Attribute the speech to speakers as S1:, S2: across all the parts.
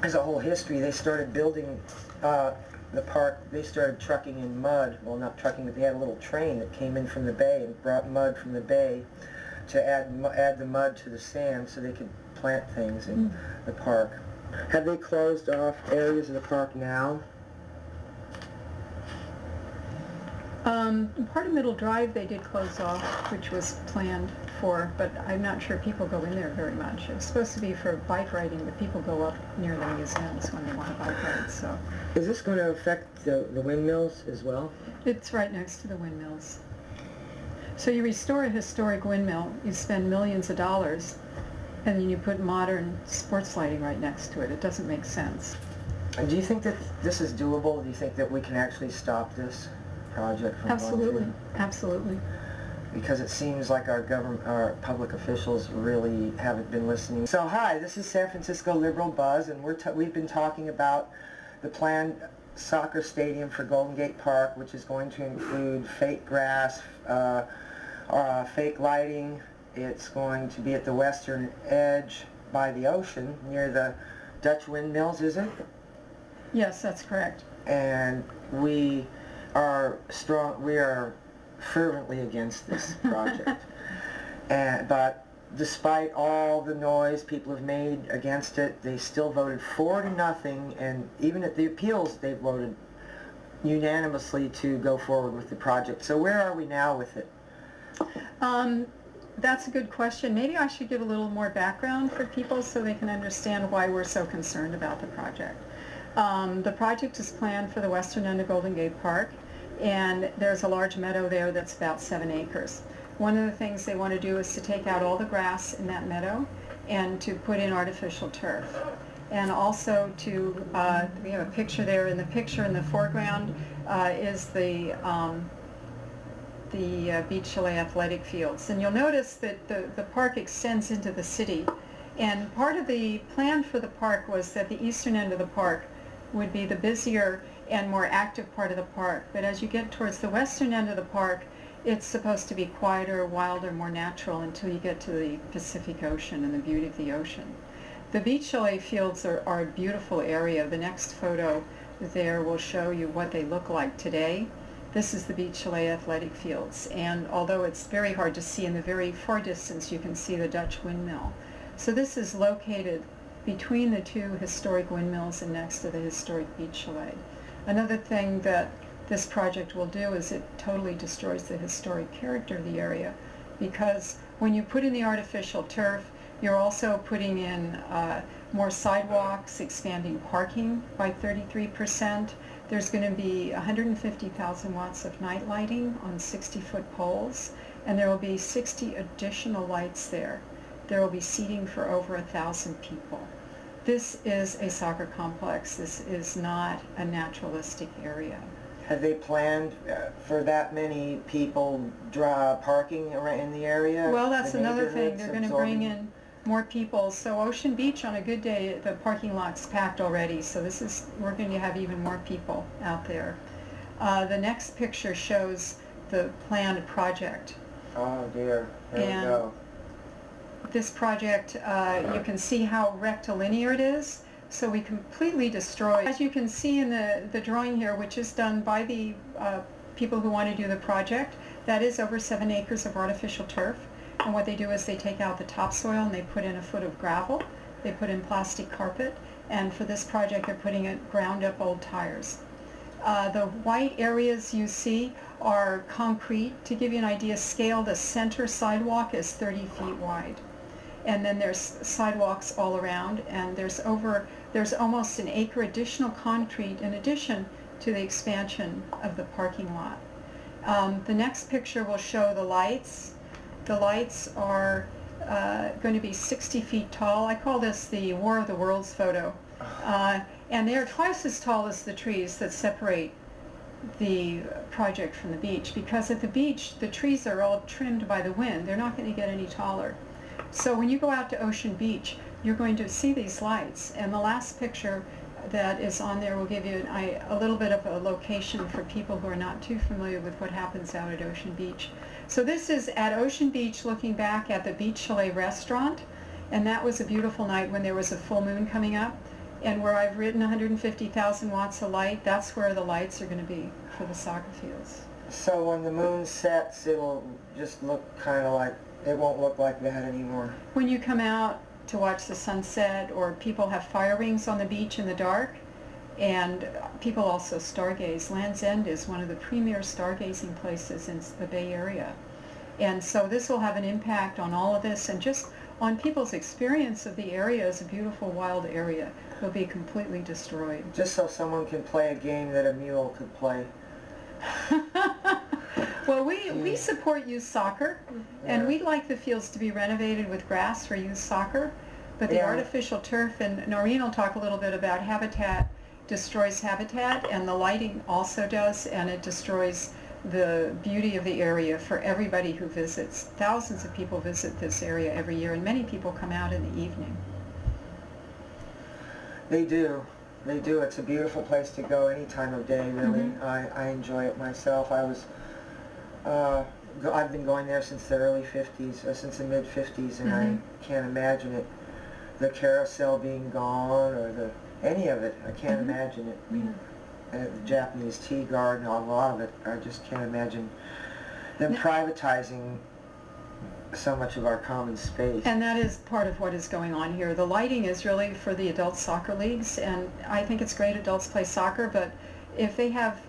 S1: There's a whole history. They started building the park. They started trucking in mud. Well, not trucking, but they had a little train that came in from the bay and brought mud from the bay to add the mud to the sand so they could plant things in the park. Have they closed off areas of the park now?
S2: Part of Middle Drive they did close off, which was planned for, but I'm not sure people go in there very much. It was supposed to be for bike riding, but people go up near the museums when they want to bike ride, so.
S1: Is this going to affect the windmills as well?
S2: It's right next to the windmills. So you restore a historic windmill, you spend millions of dollars, and then you put modern sports lighting right next to it. It doesn't make sense.
S1: And do you think that this is doable? Do you think that we can actually stop this project from
S2: Absolutely,
S1: going through?
S2: absolutely.
S1: Because it seems like our public officials really haven't been listening. So hi, this is San Francisco Liberal Buzz, and we've been talking about the planned soccer stadium for Golden Gate Park, which is going to include fake grass, fake lighting. It's going to be at the western edge by the ocean near the Dutch windmills, is it?
S2: Yes, that's correct.
S1: And we are fervently against this project. But despite all the noise people have made against it, they still voted 4-0, and even at the appeals they voted unanimously to go forward with the project. So where are we now with it?
S2: That's a good question. Maybe I should give a little more background for people so they can understand why we're so concerned about the project. The project is planned for the western end of Golden Gate Park, and there's a large meadow there that's about 7 acres. One of the things they want to do is to take out all the grass in that meadow and to put in artificial turf. And also to, we have a picture there. In the picture in the foreground is the Beach Chalet athletic fields. And you'll notice that the park extends into the city. And part of the plan for the park was that the eastern end of the park would be the busier and more active part of the park. But as you get towards the western end of the park, it's supposed to be quieter, wilder, more natural until you get to the Pacific Ocean and the beauty of the ocean. The Beach Chalet fields are a beautiful area. The next photo there will show you what they look like today. This is the Beach Chalet athletic fields, and although it's very hard to see in the very far distance, you can see the Dutch windmill. So this is located between the two historic windmills and next to the historic Beach Chalet. Another thing that this project will do is it totally destroys the historic character of the area, because when you put in the artificial turf, you're also putting in more sidewalks, expanding parking by 33%. There's going to be 150,000 watts of night lighting on 60-foot poles, and there will be 60 additional lights there. There will be seating for over 1,000 people. This is a soccer complex. This is not a naturalistic area.
S1: Have they planned for that many people parking around in the area?
S2: Well, that's another thing. They're going to bring in more people. So Ocean Beach, on a good day, the parking lot's packed already. So we're going to have even more people out there. The next picture shows the planned project.
S1: Oh dear, there we go.
S2: This project, you can see how rectilinear it is. So we completely destroy. As you can see in the drawing here, which is done by the people who want to do the project, that is over 7 acres of artificial turf. And what they do is they take out the topsoil and they put in a foot of gravel. They put in plastic carpet. And for this project, they're putting in ground up old tires. The white areas you see are concrete. To give you an idea, scale, the center sidewalk is 30 feet wide. And then there's sidewalks all around, and there's almost an acre additional concrete in addition to the expansion of the parking lot. The next picture will show the lights. The lights are going to be 60 feet tall. I call this the War of the Worlds photo. And they're twice as tall as the trees that separate the project from the beach, because at the beach the trees are all trimmed by the wind. They're not going to get any taller. So when you go out to Ocean Beach, you're going to see these lights, and the last picture that is on there will give you a little bit of a location for people who are not too familiar with what happens out at Ocean Beach. So this is at Ocean Beach looking back at the Beach Chalet restaurant, and that was a beautiful night when there was a full moon coming up. And where I've written 150,000 watts of light, that's where the lights are going to be for the soccer fields.
S1: So when the moon sets, it'll just look kind of like, it won't look like that anymore.
S2: When you come out to watch the sunset, or people have fire rings on the beach in the dark, and people also stargaze. Land's End is one of the premier stargazing places in the Bay Area. And so this will have an impact on all of this, and just on people's experience of the area as a beautiful wild area. Will be completely destroyed.
S1: Just so someone can play a game that a mule could play.
S2: Well, we support youth soccer, and
S1: Yeah.
S2: we'd like the fields to be renovated with grass for youth soccer, but the
S1: Yeah.
S2: artificial turf, and Noreen will talk a little bit about habitat, destroys habitat, and the lighting also does, and it destroys the beauty of the area for everybody who visits. Thousands of people visit this area every year, and many people come out in the evening.
S1: They do. They do. It's a beautiful place to go any time of day, really.
S2: Mm-hmm.
S1: I enjoy it myself. I've been going there since the early 50s, since the mid-50s, and I can't imagine it. The carousel being gone, or any of it. I can't imagine it. I mean, the Japanese tea garden, a lot of it. I just can't imagine them privatizing so much of our common space.
S2: And that is part of what is going on here. The lighting is really for the adult soccer leagues, and I think it's great adults play soccer, but if they have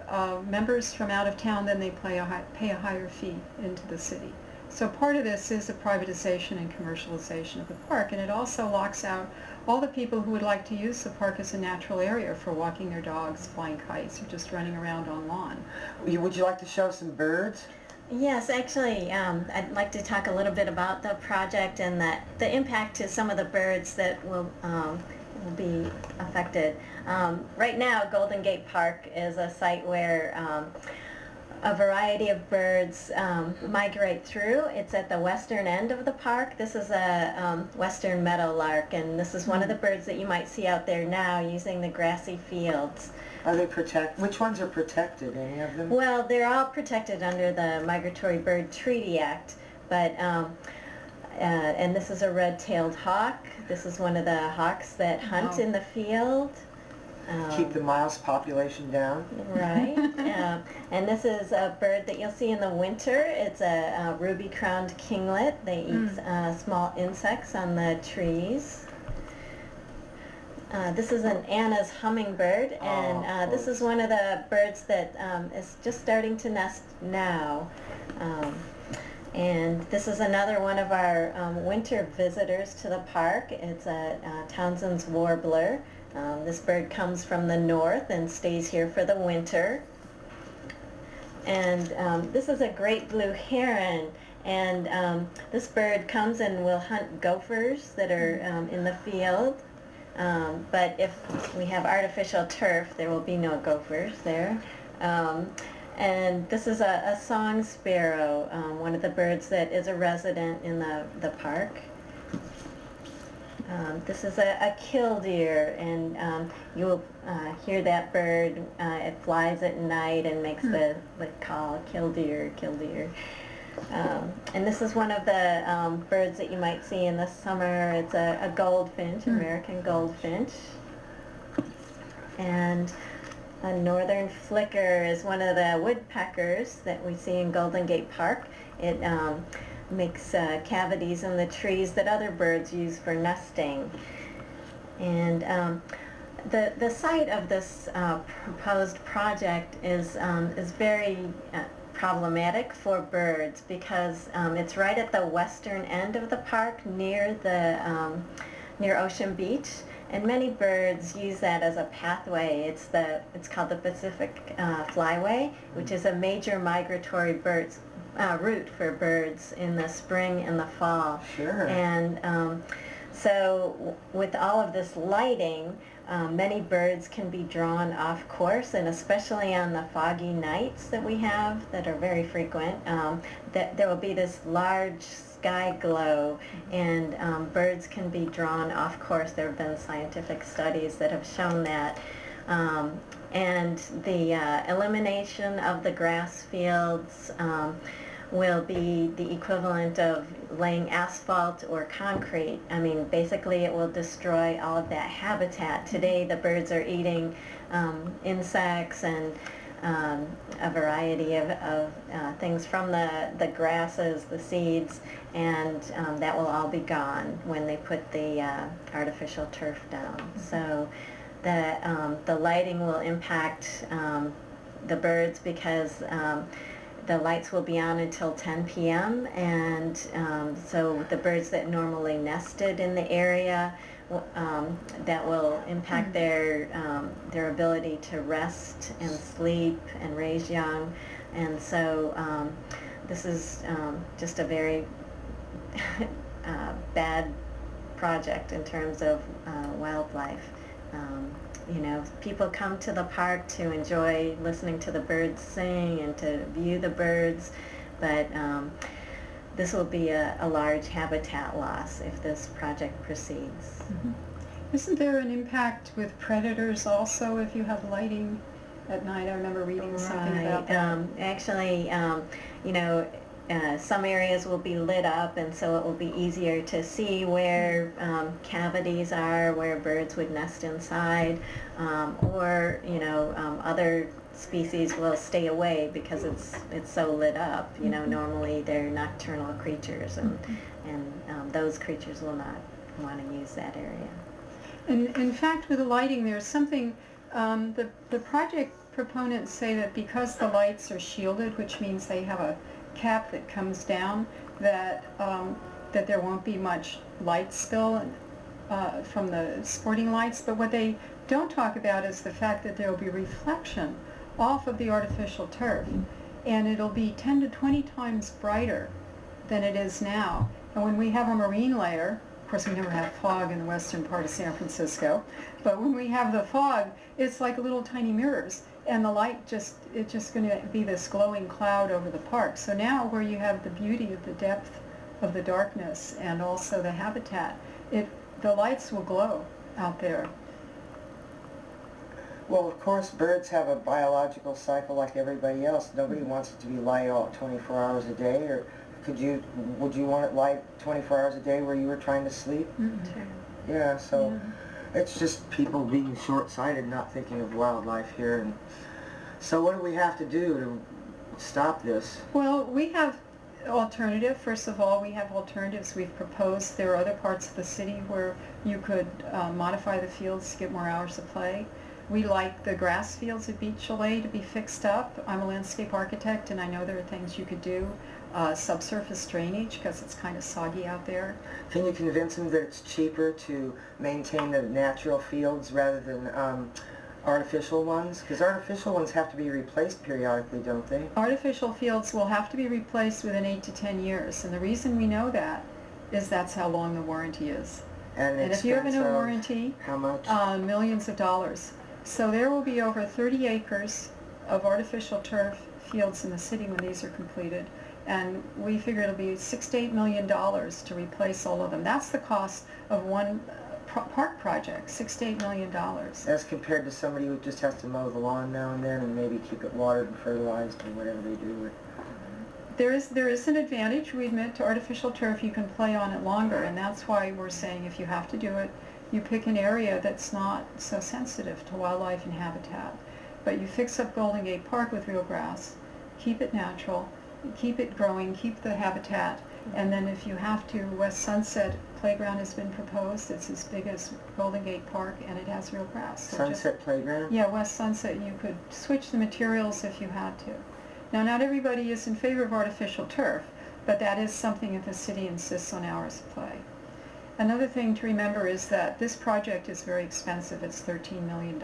S2: members from out of town, then they pay a higher fee into the city. So part of this is the privatization and commercialization of the park, and it also locks out all the people who would like to use the park as a natural area for walking their dogs, flying kites, or just running around on lawn.
S1: Would you like to show some birds?
S3: Yes, actually, I'd like to talk a little bit about the project and the impact to some of the birds that will be affected. Right now, Golden Gate Park is a site where a variety of birds migrate through. It's at the western end of the park. This is a western meadowlark, and this is one of the birds that you might see out there now using the grassy fields.
S1: Are they protected? Which ones are protected? Any of them?
S3: Well, they're all protected under the Migratory Bird Treaty Act, but and this is a red-tailed hawk. This is one of the hawks that hunt in the field.
S1: Keep the mouse population down.
S3: Right. And this is a bird that you'll see in the winter. It's a ruby-crowned kinglet. They eat small insects on the trees. This is an Anna's hummingbird, and this is one of the birds that is just starting to nest now. And this is another one of our winter visitors to the park. It's a Townsend's warbler. This bird comes from the north and stays here for the winter. And this is a great blue heron, and this bird comes and will hunt gophers that are in the field. But if we have artificial turf, there will be no gophers there. And this is a song sparrow, one of the birds that is a resident in the park. This is a killdeer, and you'll hear that bird. It flies at night and makes the call, killdeer, killdeer. And this is one of the birds that you might see in the summer. It's a goldfinch, American goldfinch. And a northern flicker is one of the woodpeckers that we see in Golden Gate Park. It makes cavities in the trees that other birds use for nesting. And the site of this proposed project is very problematic for birds because it's right at the western end of the park near Ocean Beach, and many birds use that as a pathway. It's called the Pacific Flyway, which is a major migratory route for birds in the spring and the fall.
S1: Sure.
S3: And so with all of this lighting, many birds can be drawn off course, and especially on the foggy nights that we have that are very frequent, that there will be this large sky glow, and birds can be drawn off course. There have been scientific studies that have shown that. And the elimination of the grass fields will be the equivalent of laying asphalt or concrete. I mean, basically it will destroy all of that habitat. Today the birds are eating insects and a variety of things from the grasses, the seeds, and that will all be gone when they put the artificial turf down. So the lighting will impact the birds because the lights will be on until 10 p.m. and so the birds that normally nested in the area, that will impact their ability to rest and sleep and raise young. And so this is just a very bad project in terms of wildlife. You know, people come to the park to enjoy listening to the birds sing and to view the birds, but this will be a large habitat loss if this project proceeds.
S2: Mm-hmm. Isn't there an impact with predators also if you have lighting at night? I remember reading something about that.
S3: Actually, you know, some areas will be lit up, and so it will be easier to see where cavities are, where birds would nest inside, or you know, other species will stay away because it's so lit up. You know, normally they're nocturnal creatures, and those creatures will not want to use that area.
S2: And in fact, with the lighting, there's something. The project proponents say that because the lights are shielded, which means they have a cap that comes down, that there won't be much light spill from the sporting lights. But what they don't talk about is the fact that there will be reflection off of the artificial turf, and it'll be 10 to 20 times brighter than it is now. And when we have a marine layer, of course we never have fog in the western part of San Francisco, but when we have the fog, it's like little tiny mirrors, and the light it's just going to be this glowing cloud over the park. So now where you have the beauty of the depth of the darkness and also the habitat, the lights will glow out there.
S1: Well, of course, birds have a biological cycle like everybody else. Nobody wants it to be light all 24 hours a day, or would you want it light 24 hours a day where you were trying to sleep?
S2: Mm-hmm.
S1: Yeah, so it's just people being short-sighted, not thinking of wildlife here. And so what do we have to do to stop this?
S2: Well, we have alternative. First of all, we have alternatives we've proposed. There are other parts of the city where you could modify the fields to get more hours of play. We like the grass fields at Beach Chalet to be fixed up. I'm a landscape architect, and I know there are things you could do. Subsurface drainage, because it's kind of soggy out there.
S1: Can you convince them that it's cheaper to maintain the natural fields rather than artificial ones? Because artificial ones have to be replaced periodically, don't they?
S2: Artificial fields will have to be replaced within 8 to 10 years, and the reason we know that is that's how long the warranty is.
S1: And
S2: if you have a warranty,
S1: how much?
S2: Millions of dollars. So there will be over 30 acres of artificial turf fields in the city when these are completed. And we figure it'll be $6 to $8 million to replace all of them. That's the cost of one park project, $6 to $8 million.
S1: As compared to somebody who just has to mow the lawn now and then and maybe keep it watered and fertilized or whatever they do.
S2: There is an advantage, we admit, to artificial turf. You can play on it longer, and that's why we're saying if you have to do it, you pick an area that's not so sensitive to wildlife and habitat. But you fix up Golden Gate Park with real grass, keep it natural, keep it growing, keep the habitat, and then if you have to, West Sunset Playground has been proposed. It's as big as Golden Gate Park, and it has real grass. So
S1: Sunset Playground?
S2: Yeah, West Sunset. You could switch the materials if you had to. Now, not everybody is in favor of artificial turf, but that is something that the city insists on hours of play. Another thing to remember is that this project is very expensive. It's $13 million.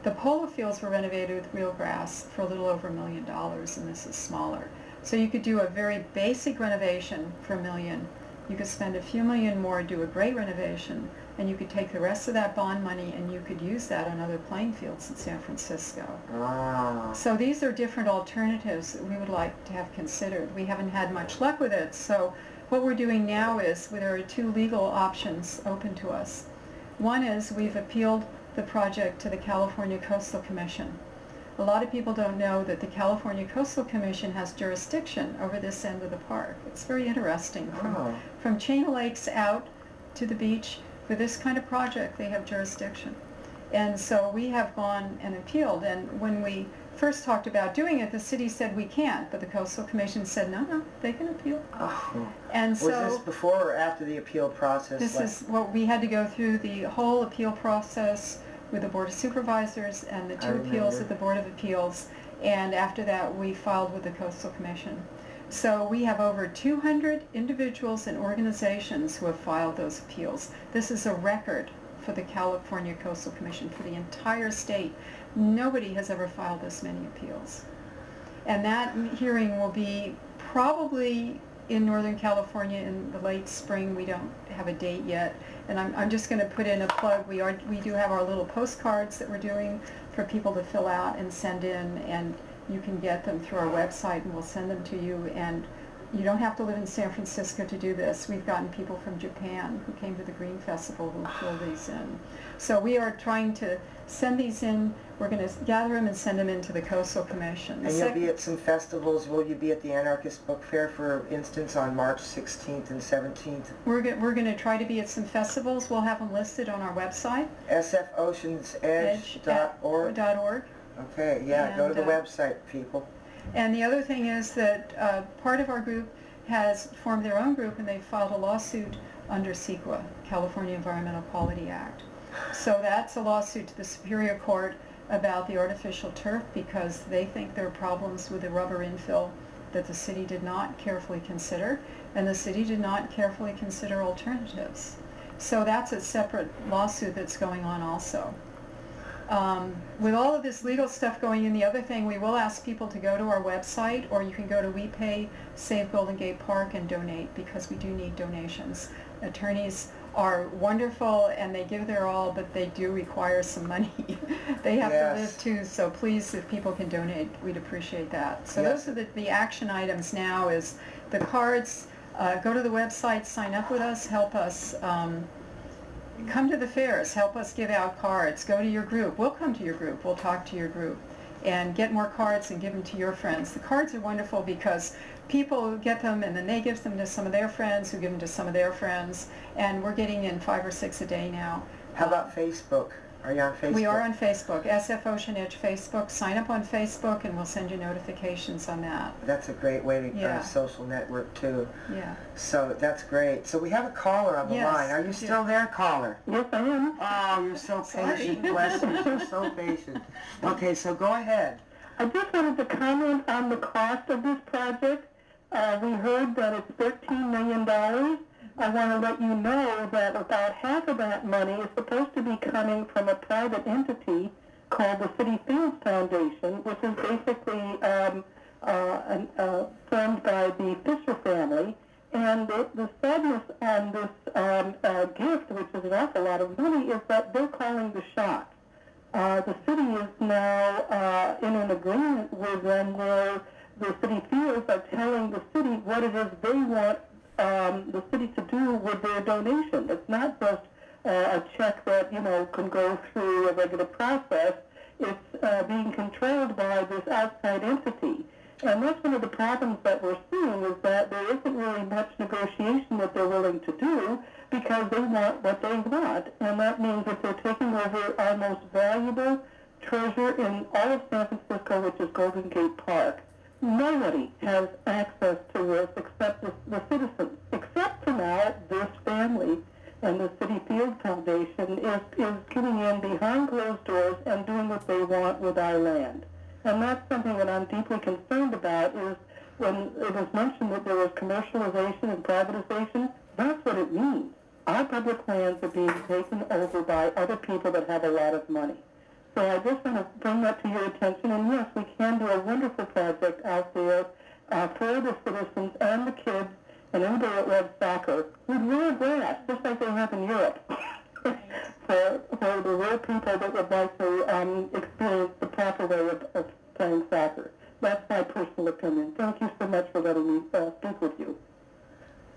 S2: The polo fields were renovated with real grass for a little over $1 million, and this is smaller. So you could do a very basic renovation for $1 million. You could spend a few million more, do a great renovation, and you could take the rest of that bond money and you could use that on other playing fields in San Francisco.
S1: Ah.
S2: So these are different alternatives that we would like to have considered. We haven't had much luck with it, so what we're doing now is there are two legal options open to us. One is we've appealed the project to the California Coastal Commission. A lot of people don't know that the California Coastal Commission has jurisdiction over this end of the park. It's very interesting. From Chain of Lakes out to the beach, for this kind of project, they have jurisdiction. And so we have gone and appealed, and when we first talked about doing it, the city said we can't, but the Coastal Commission said, no, they can appeal. And so,
S1: was this before or after the appeal process?
S2: This is what we had to go through, the whole appeal process with the Board of Supervisors and the two appeals at the Board of Appeals, and after that we filed with the Coastal Commission. So we have over 200 individuals and organizations who have filed those appeals. This is a record for the California Coastal Commission for the entire state. Nobody has ever filed this many appeals. And that hearing will be probably in Northern California in the late spring. We don't have a date yet. And I'm just going to put in a plug. We do have our little postcards that we're doing for people to fill out and send in, and you can get them through our website and we'll send them to you. And you don't have to live in San Francisco to do this. We've gotten people from Japan who came to the Green Festival who filled these in. So we are trying to send these in. We're going to gather them and send them into the Coastal Commission.
S1: And you'll be at some festivals. Will you be at the Anarchist Book Fair, for instance, on March 16th and 17th?
S2: We're going to try to be at some festivals. We'll have them listed on our website.
S1: SFOceansedge.org. Okay, yeah, go to the website, people.
S2: And the other thing is that part of our group has formed their own group, and they filed a lawsuit under CEQA, California Environmental Quality Act. So that's a lawsuit to the Superior Court about the artificial turf, because they think there are problems with the rubber infill that the city did not carefully consider, and the city did not carefully consider alternatives. So that's a separate lawsuit that's going on also. With all of this legal stuff going in, the other thing, we will ask people to go to our website, or you can go to We Pay Save Golden Gate Park and donate, because we do need donations. Attorneys are wonderful and they give their all, but they do require some money. They have to live too, so please, if people can donate, we'd appreciate that. So those are the action items now, is the cards. Go to the website, sign up with us, help us. Come to the fairs, help us give out cards, go to your group, we'll come to your group, we'll talk to your group, and get more cards and give them to your friends. The cards are wonderful because people get them and then they give them to some of their friends who give them to some of their friends, and we're getting in 5 or 6 a day now.
S1: How about Facebook? Are you on Facebook?
S2: We are on Facebook, SF Ocean Edge Facebook. Sign up on Facebook and we'll send you notifications on that.
S1: That's a great way to a social network too.
S2: Yeah.
S1: So that's great. So we have a caller on the line. Are you still there, caller?
S4: Yes, I am.
S1: Oh, you're so patient. Bless you. You're so patient. Okay, so go ahead.
S4: I just wanted to comment on the cost of this project. We heard that it's $13 million. I want to let you know that about half of that money is supposed to be coming from a private entity called the City Fields Foundation, which is basically formed by the Fisher family. And the sadness on this gift, which is an awful lot of money, is that they're calling the shots. The city is now in an agreement with them where the City Fields are telling the city what it is they want the city to do with their donation. It's not just a check that, can go through a regular process. It's being controlled by this outside entity. And that's one of the problems that we're seeing, is that there isn't really much negotiation that they're willing to do, because they want what they want. And that means that they're taking over our most valuable treasure in all of San Francisco, which is Golden Gate Park. Nobody has access to this except the citizens. Except for now, this family and the City Field Foundation is getting in behind closed doors and doing what they want with our land. And that's something that I'm deeply concerned about, is when it was mentioned that there was commercialization and privatization, that's what it means. Our public lands are being taken over by other people that have a lot of money. So I just want to bring that to your attention, and yes, we can do a wonderful project out there for the citizens and the kids and anybody that loves soccer with real grass, just like they have in Europe, for the real people that would like to experience the proper way of playing soccer. That's my personal opinion. Thank you so much for letting me speak with you.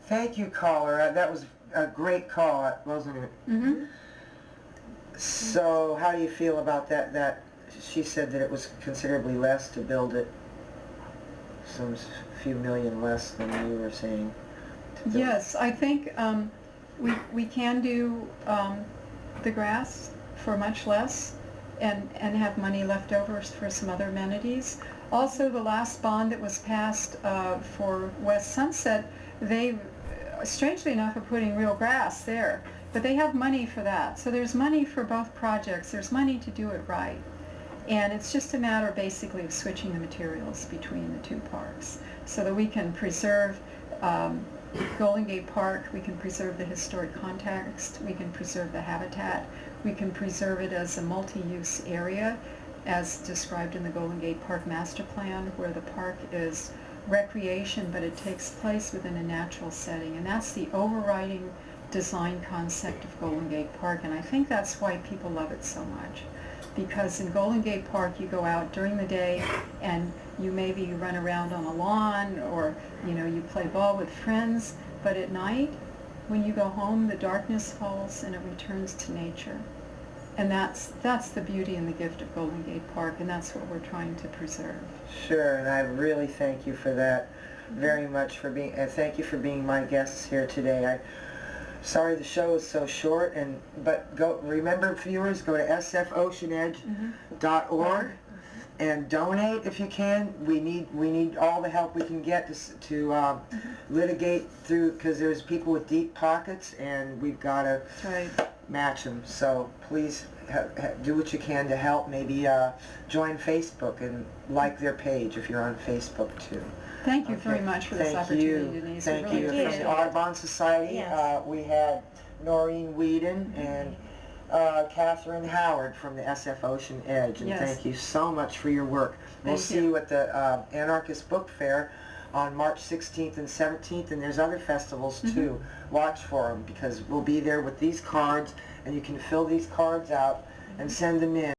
S1: Thank you, caller. That was a great call, wasn't it?
S2: Mm-hmm.
S1: So how do you feel about that she said that it was considerably less to build it, some few million less than you were saying.
S2: Yes, I think we can do the grass for much less and have money left over for some other amenities. Also, the last bond that was passed for West Sunset, they, strangely enough, are putting real grass there. But they have money for that. So there's money for both projects. There's money to do it right. And it's just a matter basically of switching the materials between the two parks so that we can preserve Golden Gate Park, we can preserve the historic context, we can preserve the habitat, we can preserve it as a multi-use area as described in the Golden Gate Park Master Plan, where the park is recreation but it takes place within a natural setting. And that's the overriding design concept of Golden Gate Park, and I think that's why people love it so much. Because in Golden Gate Park you go out during the day and you maybe run around on a lawn or you play ball with friends, but at night when you go home the darkness falls and it returns to nature. And that's the beauty and the gift of Golden Gate Park, and that's what we're trying to preserve.
S1: Sure, and I really thank you for that very much for being, thank you for being my guests here today. Sorry the show is so short, but remember, viewers, go to sfoceanedge.org and donate if you can. We need all the help we can get to litigate through, because there's people with deep pockets and we've got to match them. So please do what you can to help. Maybe join Facebook and like their page if you're on Facebook too.
S2: Thank you very much for this opportunity, Denise.
S1: Thank you. From the Audubon Society, we had Noreen Whedon and Catherine Howard from the SF Ocean Edge. And thank you so much for your work. We'll see you at the Anarchist Book Fair on March 16th and 17th, and there's other festivals too. Watch for them, because we'll be there with these cards, and you can fill these cards out and send them in.